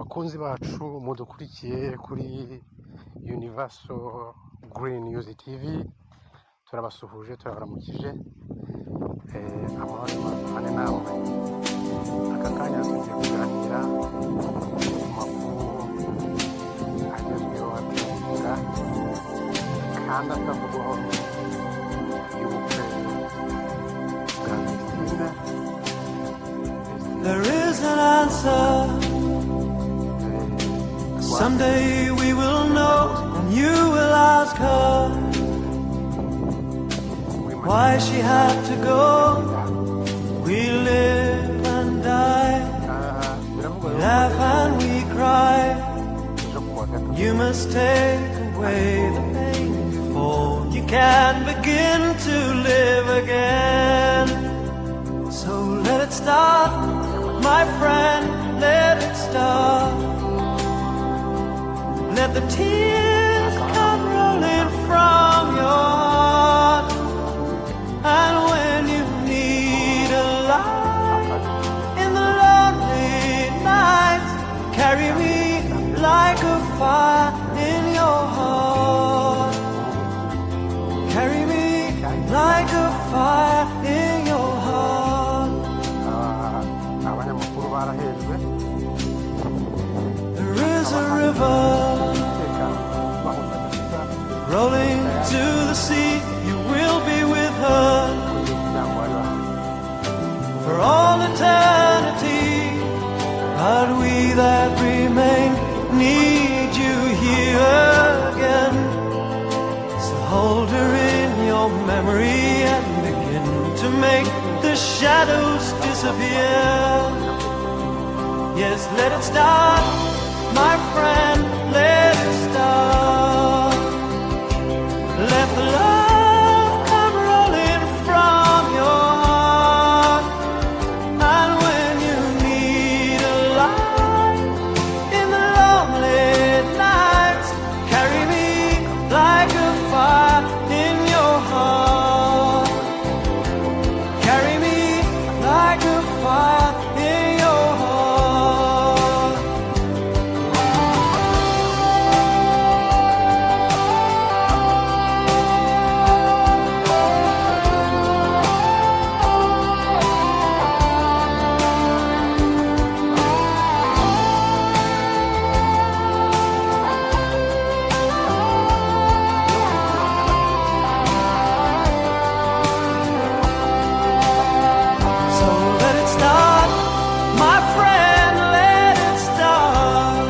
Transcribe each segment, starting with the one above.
bakunzi bacu mudukurikiye kuri Universal Green News TV, turabasuhuje turabaramukije, amahoro ane nawe. Aka kanya tugiye kuganira ku makuru agezweho ategura kandi atavugwaho y'ubukwe bwa Christine. There is an answer. Someday we will know, and you will ask her why she had to go. We live and die, we laugh and we cry. You must take away the pain before you can begin to live again. So let it start, my friend, let it start. Let the tears come rolling from your heart. And when you need a light in the lonely nights, carry me like a fire in your heart. Carry me like a fire in your heart. There is a river rolling to the sea, you will be with her for all eternity. But we that remain need you here again. So hold her in your memory and begin to make the shadows disappear. Yes, let it start, my friend, let it start. Let the love come rolling from your heart. And when you need a light in the lonely nights, carry me like a fire in your heart. Carry me like a fire in your heart. So let it start, my friend, let it start.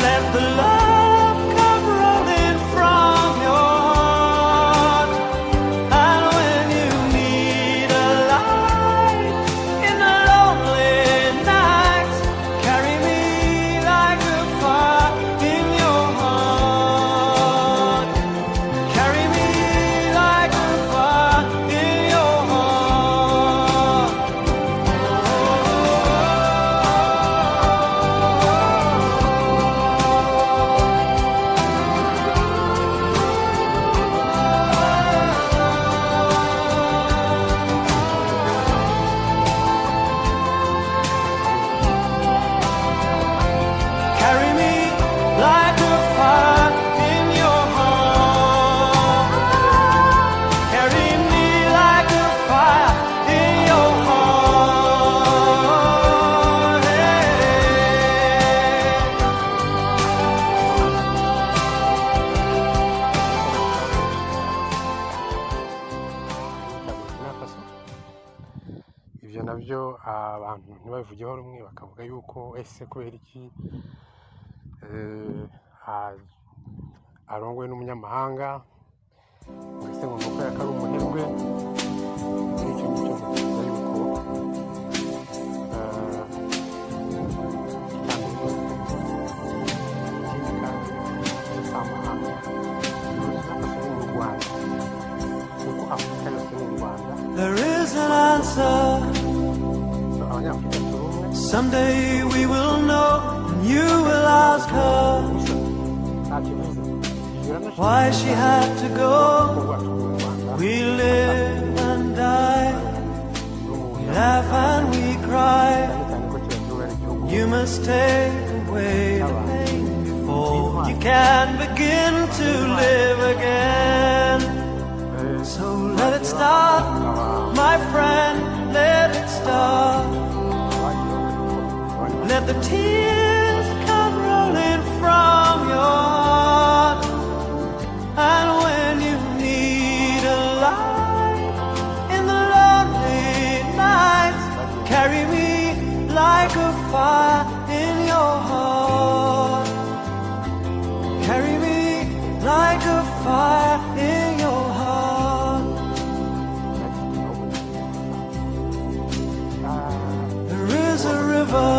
Let the love come rolling from your heart. And when you need a light in the lonely nights, carry me like a fire in your heart. Carry me like a fire in your heart. Carry me like a fire in your heart. Carry me like a fire in your heart. Ibyo nabyo abantu ntibabivugeho rumwe, bakavuga yuko ese kubera iki arongowe n'umunyamahanga, ese ngo nuko yaka ari umuherwe. Icyo ngicyo ntekereza yuko ikindi kandi cy'amahanga zafashe mu Rwanda, kuko Afurika yose ni u Rwanda. There is an answer. So abanyafurika turi umwe. Someday we will know, and you will ask her Nta kibazo why she had to go. rwacu mu Rwanda We live and die, we laugh and we cry. cyane ko kiracyari igihugu You must must take away the pain before you can begin to live again. So let it start, my friend, let it start. Let the tears come rolling from your heart. And when you need a light in the lonely nights, carry me like a fire in your heart. Carry me like a fire in your heart. There is a river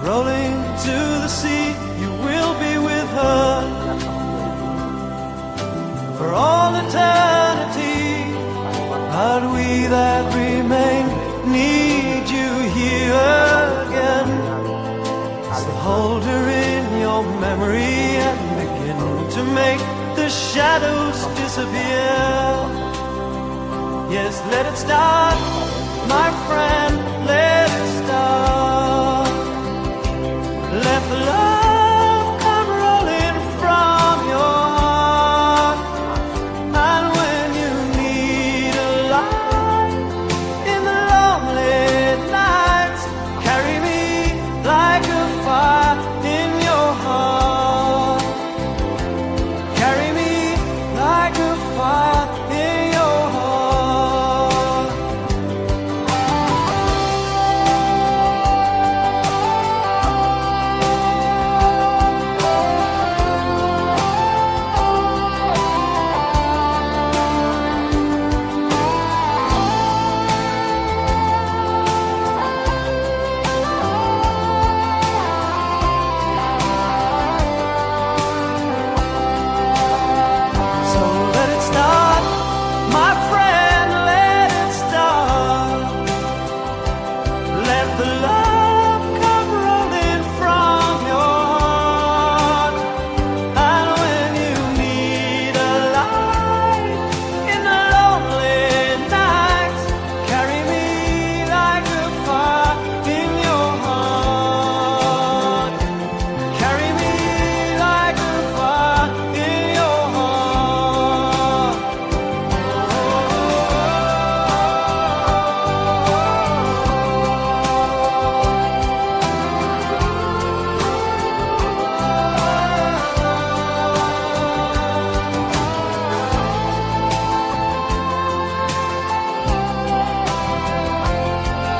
rolling to the sea. You will be with her for all eternity. But we that remain need you here again. So hold her in your memory and begin to make the shadows disappear. Yes, let it start, my friend, let it start. Let the love come rolling from your heart. And when you need a light in the lonely nights, carry me like a fire in your heart. Carry me like a fire in your heart. So let it start, my friend, let it start. Let the love come rolling from your heart. And when you need a light in the lonely nights, carry me like a fire in your heart. Carry me like a fire in your heart.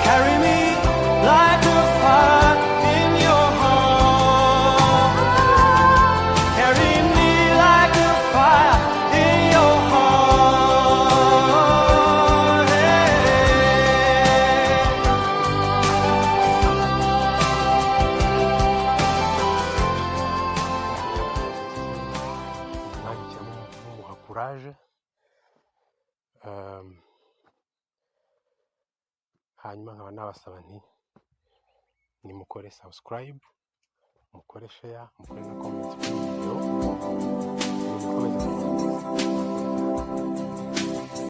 Carry me like a fire in your heart. Carry me like a fire in your heart. nanjye mumuha courage. Hanyuma nkaba nabasaba nti nimukore subscribe, mukore share, mukore na comment kuri iyi video, mukomeze